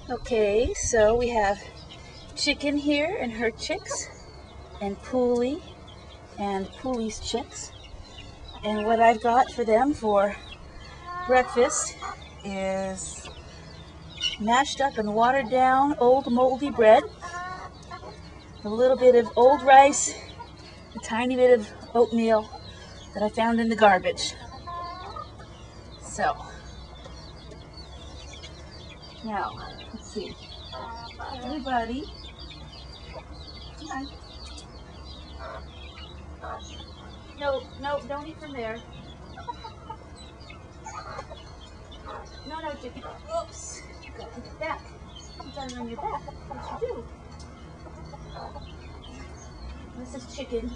Okay, so we have Chicken here and her chicks, and Poolie and Poolie's chicks. And what I've got for them for breakfast is mashed up and watered down old moldy bread, a little bit of old rice, a tiny bit of oatmeal that I found in the garbage. So, now, let's see. Everybody, come on. No, don't eat from there. No, chicken. Oops. You gotta put it back. You got it on your back. What you do? This is Chicken.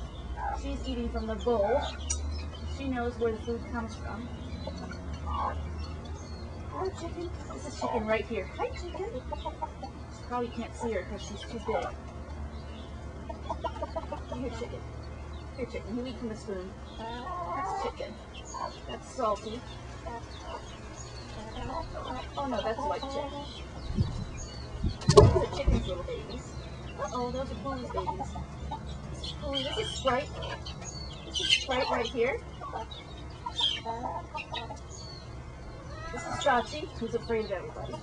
She's eating from the bowl. She knows where the food comes from. Hi, Chicken. This is Chicken right here. Hi, Chicken. You probably can't see her because she's too big. Here, Chicken. Here, Chicken. You eat from the spoon. That's Chicken. That's Salty. Oh no, that's White Chick. Those are Chicken's little babies. Uh-oh, those are Poolie's babies. Poolie, this is Sprite. This is Sprite right here. This is Chachi, who's afraid of everybody.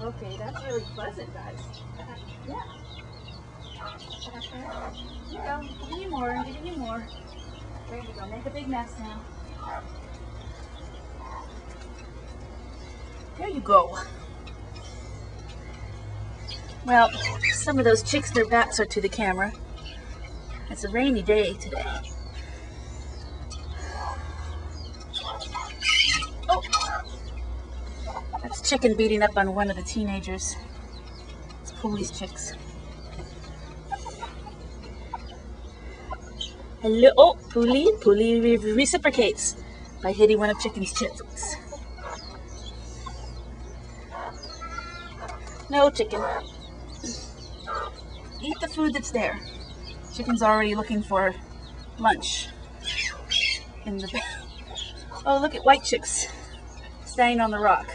Okay, that's really pleasant, guys. Yeah. Here you go. Giving you more, giving you more. There you go. Make a big mess now. There you go. Well, some of those chicks, their backs are to the camera. It's a rainy day today. Oh! That's Chicken beating up on one of the teenagers. It's Poolie's chicks. Hello. Oh, Poolie reciprocates by hitting one of Chicken's chicks. No, Chicken. Eat the food that's there. Chicken's already looking for lunch in the bed. Oh, look at White Chicks standing on the rock.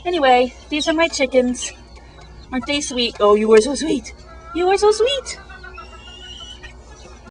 Anyway, these are my chickens. Aren't they sweet? Oh, you are so sweet. You are so sweet.